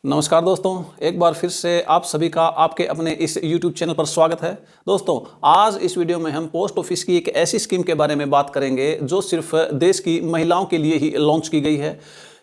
नमस्कार दोस्तों, एक बार फिर से आप सभी का आपके अपने इस YouTube चैनल पर स्वागत है। दोस्तों, आज इस वीडियो में हम पोस्ट ऑफिस की एक ऐसी स्कीम के बारे में बात करेंगे जो सिर्फ देश की महिलाओं के लिए ही लॉन्च की गई है।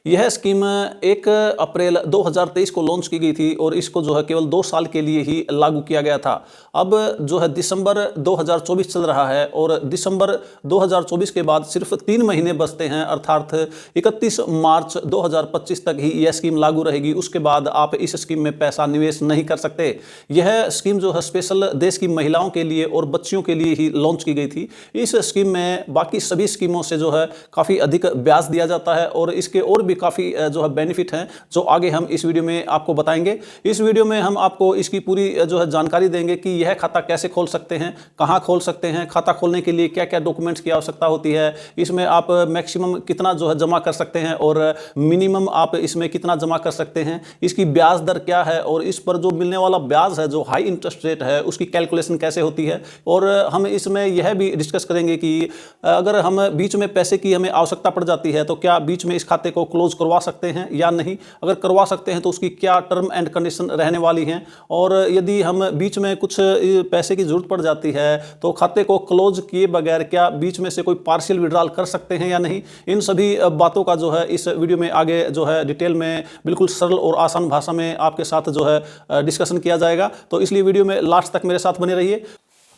यह स्कीम 1 अप्रैल 2023 को लॉन्च की गई थी और इसको जो है केवल 2 साल के लिए ही लागू किया गया था। अब जो है दिसंबर 2024 चल रहा है और दिसंबर 2024 के बाद सिर्फ 3 महीने बचते हैं, अर्थात 31 मार्च 2025 तक ही यह स्कीम लागू रहेगी। उसके बाद आप इस स्कीम में पैसा निवेश नहीं कर सकते। यह स्कीम जो है स्पेशल देश की महिलाओं के लिए और बच्चियों के लिए ही लॉन्च की गई थी। इस स्कीम में बाकी सभी स्कीमों से जो है काफ़ी अधिक ब्याज दिया जाता है और इसके और भी काफ़ी जो है बेनिफिट हैं जो आगे हम इस वीडियो में आपको बताएंगे। इस वीडियो में हम आपको इसकी पूरी जो है जानकारी देंगे कि यह खाता कैसे खोल सकते हैं, कहां खोल सकते हैं, खाता खोलने के लिए क्या क्या डॉक्यूमेंट्स की आवश्यकता होती है, इसमें आप मैक्सिमम कितना जो है जमा कर सकते हैं और मिनिमम आप इसमें कितना जमा कर सकते हैं, इसकी ब्याज दर क्या है और इस पर जो मिलने वाला ब्याज है जो हाई इंटरेस्ट रेट है उसकी कैलकुलेशन कैसे होती है। और हम इसमें यह भी डिस्कस करेंगे कि अगर हम बीच में पैसे की हमें आवश्यकता पड़ जाती है तो क्या बीच में इस खाते को क्लोज करवा सकते हैं या नहीं। अगर करवा सकते हैं तो उसकी क्या टर्म एंड कंडीशन रहने वाली हैं और यदि हम बीच में कुछ पैसे की जरूरत पड़ जाती है तो खाते को क्लोज किए बगैर क्या बीच में से कोई पार्शियल विड्रॉल कर सकते हैं या नहीं। इन सभी बातों का जो है इस वीडियो में आगे जो है डिटेल में बिल्कुल सरल और आसान भाषा में आपके साथ जो है डिस्कशन किया जाएगा। तो इसलिए वीडियो में लास्ट तक मेरे साथ बने रहिए।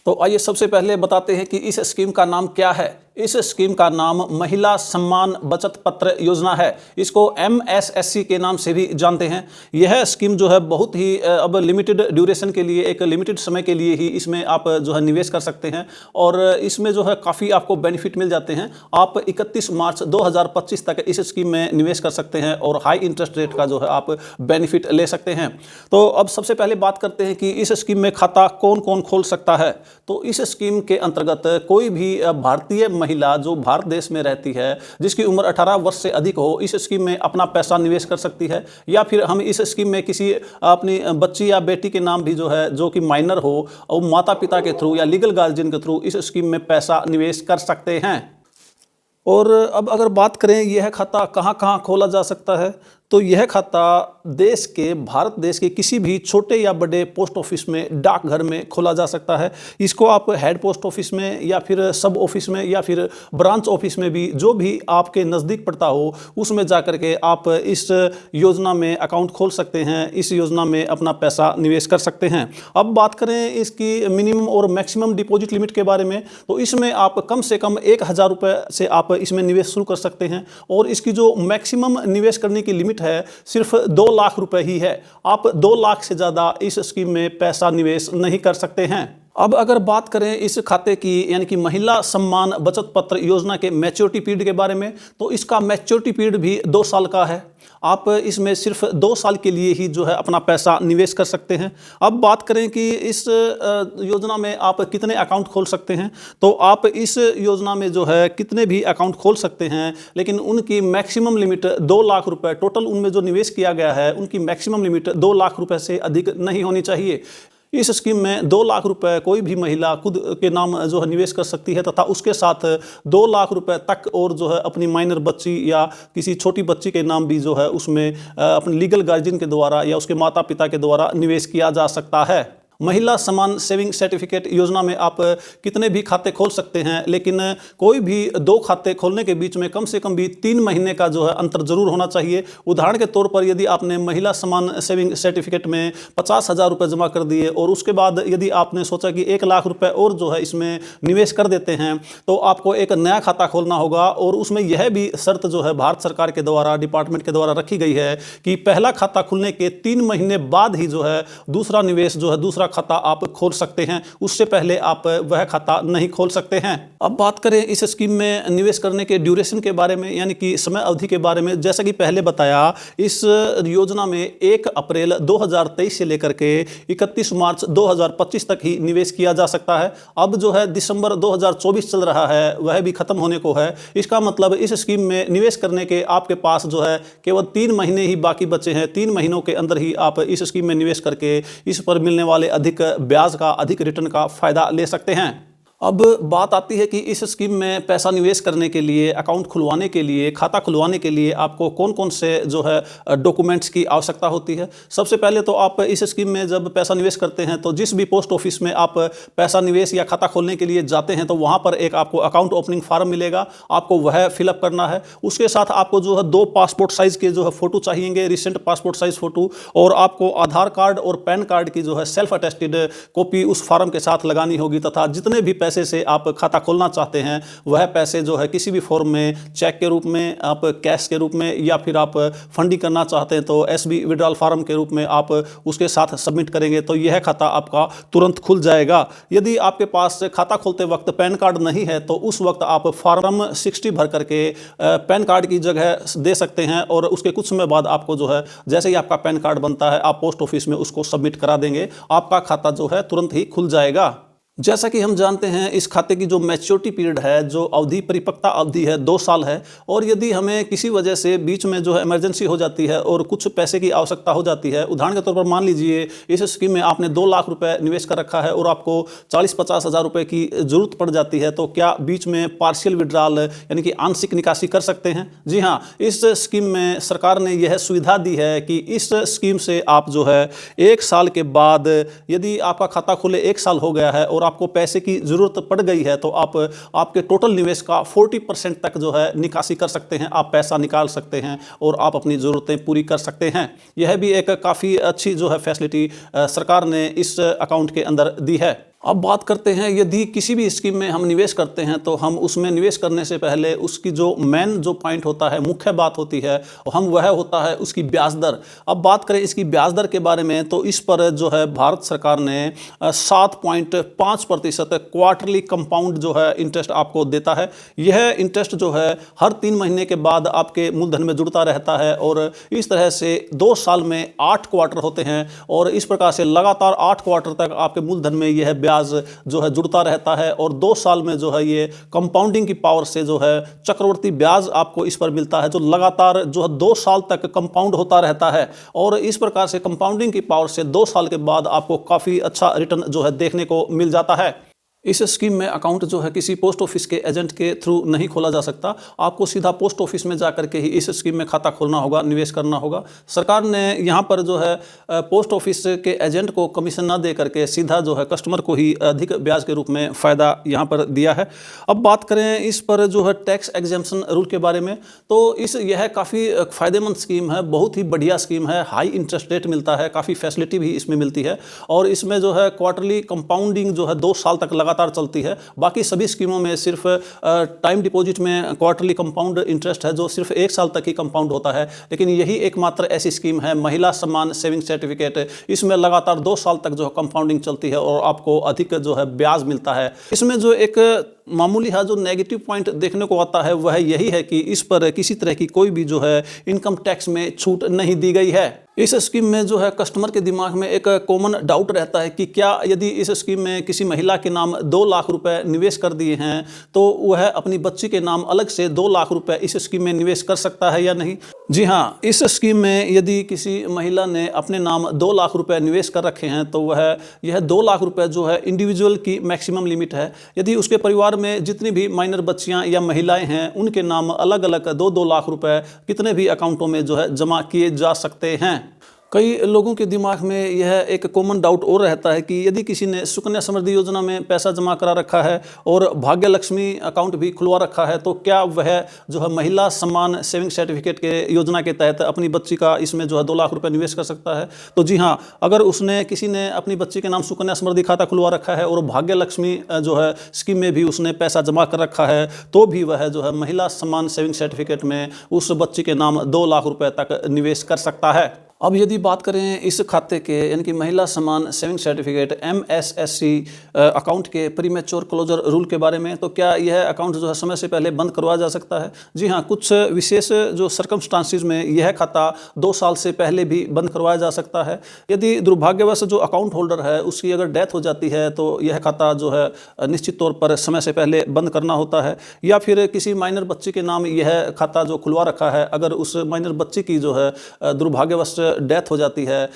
तो आइए सबसे पहले बताते हैं कि इस स्कीम का नाम क्या है। इस स्कीम का नाम महिला सम्मान बचत पत्र योजना है। इसको MSSC के नाम से भी जानते हैं। यह स्कीम जो है बहुत ही अब लिमिटेड ड्यूरेशन के लिए, एक लिमिटेड समय के लिए ही इसमें आप जो है निवेश कर सकते हैं और इसमें जो है काफ़ी आपको बेनिफिट मिल जाते हैं। आप 31 मार्च 2025 तक इस स्कीम में निवेश कर सकते हैं और हाई इंटरेस्ट रेट का जो है आप बेनिफिट ले सकते हैं। तो अब सबसे पहले बात करते हैं कि इस स्कीम में खाता कौन कौन खोल सकता है। तो इस स्कीम के अंतर्गत कोई भी भारतीय महिला जो भारत देश में रहती है जिसकी उम्र 18 वर्ष से अधिक हो, इस स्कीम में अपना पैसा निवेश कर सकती है। या फिर हम इस स्कीम में किसी अपनी बच्ची या बेटी के नाम भी जो है जो कि माइनर हो और माता पिता के थ्रू या लीगल गार्जियन के थ्रू इस स्कीम में पैसा निवेश कर सकते हैं। और अब अगर बात करें यह खाता कहाँ कहाँ खोला जा सकता है, तो यह खाता देश के, भारत देश के किसी भी छोटे या बड़े पोस्ट ऑफिस में, डाकघर में खोला जा सकता है। इसको आप हेड पोस्ट ऑफिस में या फिर सब ऑफिस में या फिर ब्रांच ऑफिस में भी, जो भी आपके नज़दीक पड़ता हो उसमें जा कर के आप इस योजना में अकाउंट खोल सकते हैं, इस योजना में अपना पैसा निवेश कर सकते हैं। अब बात करें इसकी मिनिमम और मैक्सिमम डिपॉजिट लिमिट के बारे में, तो इसमें आप कम से कम 1000 रुपये से आप इसमें निवेश शुरू कर सकते हैं और इसकी जो मैक्सिमम निवेश करने की लिमिट है सिर्फ 2 लाख रुपए ही है। आप 2 लाख से ज़्यादा इस स्कीम में पैसा निवेश नहीं कर सकते हैं। अब अगर बात करें इस खाते की, यानी कि महिला सम्मान बचत पत्र योजना के मैच्योरिटी पीरियड के बारे में, तो इसका मैच्योरिटी पीरियड भी 2 साल का है। आप इसमें सिर्फ 2 साल के लिए ही जो है अपना पैसा निवेश कर सकते हैं। अब बात करें कि इस योजना में आप कितने अकाउंट खोल सकते हैं, तो आप इस योजना में जो है कितने भी अकाउंट खोल सकते हैं, लेकिन उनकी मैक्सिमम लिमिट 2 लाख रुपए, टोटल उनमें जो निवेश किया गया है उनकी मैक्सिमम लिमिट 2 लाख रुपए से अधिक नहीं होनी चाहिए। इस स्कीम में 2 लाख रुपए कोई भी महिला खुद के नाम जो है निवेश कर सकती है तथा उसके साथ 2 लाख रुपए तक और जो है अपनी माइनर बच्ची या किसी छोटी बच्ची के नाम भी जो है उसमें अपने लीगल गार्जियन के द्वारा या उसके माता पिता के द्वारा निवेश किया जा सकता है। महिला समान सेविंग सर्टिफिकेट योजना में आप कितने भी खाते खोल सकते हैं, लेकिन कोई भी 2 खाते खोलने के बीच में कम से कम भी 3 महीने का जो है अंतर जरूर होना चाहिए। उदाहरण के तौर पर यदि आपने महिला समान सेविंग सर्टिफिकेट में 50,000 रुपये जमा कर दिए और उसके बाद यदि आपने सोचा कि 1 लाख रुपए और जो है इसमें निवेश कर देते हैं, तो आपको एक नया खाता खोलना होगा और उसमें यह भी शर्त जो है भारत सरकार के द्वारा, डिपार्टमेंट के द्वारा रखी गई है कि पहला खाता खुलने के 3 महीने बाद ही जो है दूसरा निवेश जो है, दूसरा खाता आप खोल सकते हैं। उससे पहले आप वह खाता नहीं खोल सकते हैं। अब बात करें इस स्कीम में निवेश करने के ड्यूरेशन के बारे में, यानी कि समय अवधि के बारे में। जैसा कि पहले बताया, इस योजना में 1 अप्रैल 2023 से लेकर के 31 मार्च 2025 तक ही निवेश किया जा सकता है। अब जो है दिसंबर 2024 चल रहा है, वह भी खत्म होने को है। इसका मतलब इस स्कीम में निवेश करने के आपके पास जो है केवल 3 महीने ही बाकी बचे हैं। 3 महीनों के अंदर ही आप इस स्कीम में निवेश करके इस पर मिलने वाले अधिक ब्याज का, अधिक रिटर्न का फायदा ले सकते हैं। अब बात आती है कि इस स्कीम में पैसा निवेश करने के लिए, अकाउंट खुलवाने के लिए, खाता खुलवाने के लिए आपको कौन कौन से जो है डॉक्यूमेंट्स की आवश्यकता होती है। सबसे पहले तो आप इस स्कीम में जब पैसा निवेश करते हैं तो जिस भी पोस्ट ऑफिस में आप पैसा निवेश या खाता खोलने के लिए जाते हैं तो वहाँ पर एक आपको अकाउंट ओपनिंग फार्म मिलेगा, आपको वह फिलअप करना है। उसके साथ आपको जो है 2 पासपोर्ट साइज़ के जो है फ़ोटो चाहिएंगे, रिसेंट पासपोर्ट साइज़ फ़ोटो, और आपको आधार कार्ड और पैन कार्ड की जो है सेल्फ अटेस्टेड कॉपी उस फार्म के साथ लगानी होगी, तथा जितने भी पैसे से आप खाता खोलना चाहते हैं वह पैसे जो है किसी भी फॉर्म में, चेक के रूप में, आप कैश के रूप में, या फिर आप फंडिंग करना चाहते हैं तो एसबी विड्रॉल फार्म के रूप में आप उसके साथ सबमिट करेंगे तो यह खाता आपका तुरंत खुल जाएगा। यदि आपके पास खाता खोलते वक्त पैन कार्ड नहीं है तो उस वक्त आप फॉर्म 60 भर करके पैन कार्ड की जगह दे सकते हैं, और उसके कुछ समय बाद आपको जो है जैसे ही आपका पैन कार्ड बनता है आप पोस्ट ऑफिस में उसको सबमिट करा देंगे, आपका खाता जो है तुरंत ही खुल जाएगा। जैसा कि हम जानते हैं इस खाते की जो मैच्योरिटी पीरियड है, जो अवधि, परिपक्वता अवधि है 2 साल है, और यदि हमें किसी वजह से बीच में जो है इमरजेंसी हो जाती है और कुछ पैसे की आवश्यकता हो जाती है, उदाहरण के तौर पर मान लीजिए इस स्कीम में आपने 2 लाख रुपए निवेश कर रखा है और आपको 40-50 हज़ार रुपये की ज़रूरत पड़ जाती है, तो क्या बीच में पार्शियल विड्रॉल यानी कि आंशिक निकासी कर सकते हैं? जी हाँ, इस स्कीम में सरकार ने यह सुविधा दी है कि इस स्कीम से आप जो है 1 साल के बाद, यदि आपका खाता खुले 1 साल हो गया है और आपको पैसे की ज़रूरत पड़ गई है तो आप आपके टोटल निवेश का 40% तक जो है निकासी कर सकते हैं, आप पैसा निकाल सकते हैं और आप अपनी ज़रूरतें पूरी कर सकते हैं। यह भी एक काफ़ी अच्छी जो है फैसिलिटी सरकार ने इस अकाउंट के अंदर दी है। अब बात करते हैं, यदि किसी भी स्कीम में हम निवेश करते हैं तो हम उसमें निवेश करने से पहले उसकी जो मेन जो पॉइंट होता है, मुख्य बात होती है, वह होता है उसकी ब्याज दर। अब बात करें इसकी ब्याज दर के बारे में तो इस पर जो है भारत सरकार ने 7.5% क्वार्टरली कंपाउंड जो है इंटरेस्ट आपको देता है। यह इंटरेस्ट जो है हर 3 महीने के बाद आपके मूलधन में जुड़ता रहता है, और इस तरह से 2 साल में 8 क्वार्टर होते हैं, और इस प्रकार से लगातार 8 क्वार्टर तक आपके मूलधन में यह ब्याज जो है जुड़ता रहता है, और 2 साल में जो है ये कंपाउंडिंग की पावर से जो है चक्रवर्ती ब्याज आपको इस पर मिलता है, जो लगातार जो है 2 साल तक कंपाउंड होता रहता है। और इस प्रकार से कंपाउंडिंग की पावर से 2 साल के बाद आपको काफ़ी अच्छा रिटर्न जो है देखने को मिल जाता है। इस स्कीम में अकाउंट जो है किसी पोस्ट ऑफिस के एजेंट के थ्रू नहीं खोला जा सकता, आपको सीधा पोस्ट ऑफिस में जाकर के ही इस स्कीम में खाता खोलना होगा, निवेश करना होगा। सरकार ने यहाँ पर जो है पोस्ट ऑफिस के एजेंट को कमीशन ना दे करके सीधा जो है कस्टमर को ही अधिक ब्याज के रूप में फ़ायदा यहाँ पर दिया है। अब बात करें इस पर जो है टैक्स एग्जेम्पशन रूल के बारे में, तो यह काफ़ी फ़ायदेमंद स्कीम है, बहुत ही बढ़िया स्कीम है, हाई इंटरेस्ट रेट मिलता है, काफ़ी फैसिलिटी भी इसमें मिलती है, और इसमें जो है क्वार्टरली कंपाउंडिंग जो है 2 साल तक लगातार चलती है। बाकी सभी स्कीमों में सिर्फ टाइम डिपॉजिट में क्वार्टरली कंपाउंड इंटरेस्ट है जो सिर्फ 1 साल तक ही कंपाउंड होता है, लेकिन यही एकमात्र ऐसी स्कीम है महिला सम्मान सेविंग सर्टिफिकेट, इसमें लगातार 2 साल तक जो है कंपाउंडिंग चलती है और आपको अधिक जो है ब्याज मिलता है। इसमें जो एक मामूली जो नेगेटिव पॉइंट देखने को आता है वह यही है कि इस पर किसी तरह की कोई भी जो है इनकम टैक्स में छूट नहीं दी गई है। इस स्कीम में जो है कस्टमर के दिमाग में एक कॉमन डाउट रहता है कि क्या यदि इस स्कीम में किसी महिला के नाम 2 लाख रुपए निवेश कर दिए हैं तो वह अपनी बच्ची के नाम अलग से 2 लाख रुपए इस स्कीम में निवेश कर सकता है या नहीं? जी हाँ, इस स्कीम में यदि किसी महिला ने अपने नाम 2 लाख रुपए निवेश कर रखे हैं तो यह 2 लाख रुपए जो है इंडिविजुअल की मैक्सिमम लिमिट है। यदि उसके परिवार में जितनी भी माइनर बच्चियां या महिलाएं हैं उनके नाम अलग अलग 2-2 लाख रुपए कितने भी अकाउंटों में जो है जमा किए जा सकते हैं। कई लोगों के दिमाग में यह एक कॉमन डाउट और रहता है कि यदि किसी ने सुकन्या समृद्धि योजना में पैसा जमा करा रखा है और भाग्य लक्ष्मी अकाउंट भी खुलवा रखा है तो क्या वह जो है महिला सम्मान सेविंग सर्टिफिकेट के योजना के तहत अपनी बच्ची का इसमें जो है 2 लाख रुपए निवेश कर सकता है? तो जी हाँ, अगर किसी ने अपनी बच्ची के नाम सुकन्या समृद्धि खाता खुलवा रखा है और भाग्य लक्ष्मी जो है स्कीम में भी उसने पैसा जमा कर रखा है तो भी वह जो है महिला सम्मान सेविंग सर्टिफिकेट में उस बच्ची के नाम 2 लाख रुपए तक निवेश कर सकता है। अब यदि बात करें इस खाते के यानी कि महिला सम्मान सेविंग सर्टिफिकेट MSSC अकाउंट के प्रीमेच्योर क्लोजर रूल के बारे में, तो क्या यह अकाउंट जो है समय से पहले बंद करवाया जा सकता है? जी हाँ, कुछ विशेष जो सर्कमस्टांसिस में यह खाता 2 साल से पहले भी बंद करवाया जा सकता है। यदि दुर्भाग्यवश जो अकाउंट होल्डर है उसकी अगर डेथ हो जाती है तो यह खाता जो है निश्चित तौर पर समय से पहले बंद करना होता है, या फिर किसी माइनर बच्ची के नाम यह खाता जो खुलवा रखा है अगर उस माइनर बच्ची की जो है दुर्भाग्यवश डेथ हो जाती है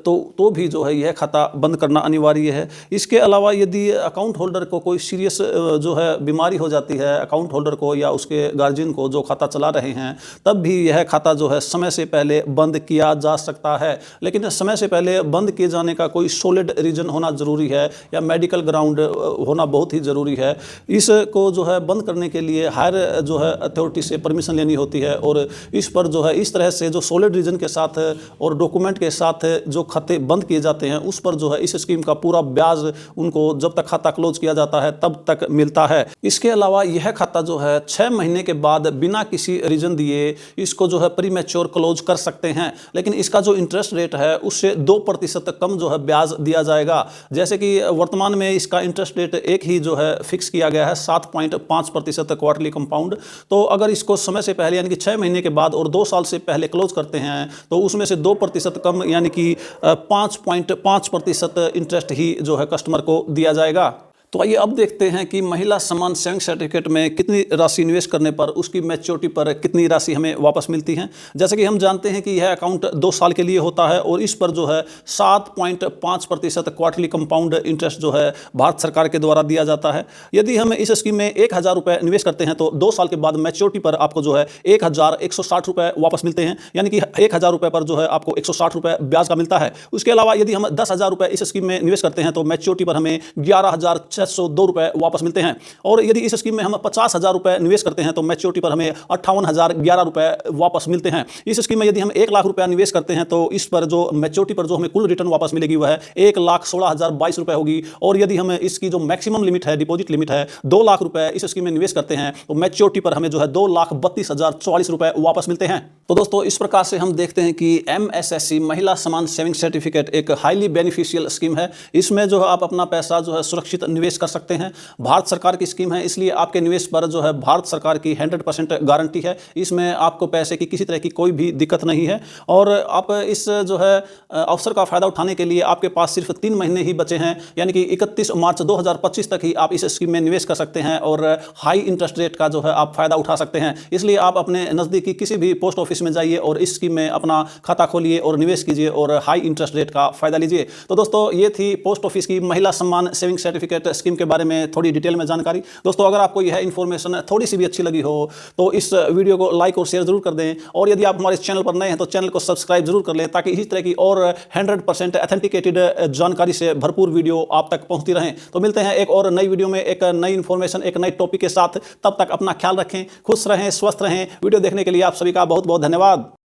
तो भी जो है यह खाता बंद करना अनिवार्य है। इसके अलावा यदि अकाउंट होल्डर को कोई सीरियस जो है बीमारी हो जाती है, अकाउंट होल्डर को या उसके गार्जियन को जो खाता चला रहे हैं, तब भी यह खाता जो है समय से पहले बंद किया जा सकता है। लेकिन समय से पहले बंद किए जाने का कोई सॉलिड रीजन होना ज़रूरी है या मेडिकल ग्राउंड होना बहुत ही ज़रूरी है। इसको जो है बंद करने के लिए हायर जो है अथॉरिटी से परमिशन लेनी होती है और इस पर जो है इस तरह से जो सॉलिड रीजन के साथ और डॉक्यूमेंट के साथ जो खाते बंद किए जाते हैं उस पर जो है इस स्कीम का पूरा ब्याज उनको जब तक खाता क्लोज किया जाता है तब तक मिलता है। इसके अलावा यह खाता जो है 6 महीने के बाद बिना किसी रीजन दिए इसको जो है प्रीमैच्योर क्लोज कर सकते हैं, लेकिन इसका जो इंटरेस्ट रेट है उससे 2% कम जो है ब्याज दिया जाएगा। जैसे कि वर्तमान में इसका इंटरेस्ट रेट एक ही जो है फिक्स किया गया है 7.5% क्वार्टरली कंपाउंड। तो अगर इसको समय से पहले यानी कि 6 महीने के बाद और 2 साल से पहले क्लोज करते हैं तो उसमें से 2% कम यानी कि 5.5% इंटरेस्ट ही जो है कस्टमर को दिया जाएगा। तो आइए अब देखते हैं कि महिला सम्मान सेविंग सर्टिफिकेट में कितनी राशि निवेश करने पर उसकी मैच्योरिटी पर कितनी राशि हमें वापस मिलती है। जैसे कि हम जानते हैं कि यह अकाउंट 2 साल के लिए होता है और इस पर जो है 7.5% क्वार्टरली कंपाउंड इंटरेस्ट जो है भारत सरकार के द्वारा दिया जाता है। यदि हम इस स्कीम में 1000 रुपये निवेश करते हैं तो 2 साल के बाद मैच्योरिटी पर आपको जो है 1160 रुपये वापस मिलते हैं, यानी कि 1000 रुपये पर जो है आपको 160 रुपये ब्याज का मिलता है। उसके अलावा यदि हम 10,000 रुपये इस स्कीम में निवेश करते हैं तो मैच्योरिटी पर हमें 11,602 रुपये वापस मिलते हैं। और यदि इस स्कीम में हम 50,000 रुपये निवेश करते हैं तो मैच्योरिटी पर हमें 58,011 रुपये वापस मिलते हैं। इस स्कीम में यदि हम 1 लाख रुपया निवेश करते हैं तो इस पर जो मैच्योरिटी पर जो हमें कुल रिटर्न वापस मिलेगी वह 1,16,022 रुपये होगी। और यदि हम इसकी जो मैक्सिमम लिमिट है, डिपॉजिट लिमिट है 2 लाख रुपये इस स्कीम में निवेश करते हैं तो मैच्योरिटी पर हमें जो है 2,32,044 रुपये वापस मिलते हैं। तो दोस्तों इस प्रकार से हम देखते हैं कि MSSC महिला सम्मान सेविंग सर्टिफिकेट एक हाईली बेनिफिशियल स्कीम है। इसमें जो है आप अपना पैसा जो है सुरक्षित निवेश कर सकते हैं। भारत सरकार की स्कीम है, इसलिए आपके निवेश पर जो है भारत सरकार की 100% गारंटी है। इसमें आपको पैसे की किसी तरह की कोई भी दिक्कत नहीं है। और आप इस जो है अवसर का फ़ायदा उठाने के लिए आपके पास सिर्फ 3 महीने ही बचे हैं, यानी कि 31 मार्च 2025 तक ही आप इस स्कीम में निवेश कर सकते हैं और हाई इंटरेस्ट रेट का जो है आप फ़ायदा उठा सकते हैं। इसलिए आप अपने नज़दीकी किसी भी पोस्ट ऑफिस में जाइए और इस स्कीम में अपना खाता खोलिए और निवेश कीजिए और हाई इंटरेस्ट रेट का फ़ायदा लीजिए। तो दोस्तों ये थी पोस्ट ऑफिस की महिला सम्मान सेविंग सर्टिफिकेट स्कीम के बारे में थोड़ी डिटेल में जानकारी। दोस्तों अगर आपको यह इन्फॉर्मेशन थोड़ी सी भी अच्छी लगी हो तो इस वीडियो को लाइक और शेयर जरूर कर दें। और यदि आप हमारे चैनल पर नए हैं तो चैनल को सब्सक्राइब जरूर कर लें ताकि इसी तरह की और 100% ऑथेंटिकेटेड जानकारी से भरपूर वीडियो आप तक पहुंचती रहें। तो मिलते हैं एक और नई वीडियो में एक नई इन्फॉर्मेशन, एक नई टॉपिक के साथ। तब तक अपना ख्याल रखें, खुश रहें, स्वस्थ रहें। वीडियो देखने के लिए आप सभी का बहुत बहुत धन्यवाद।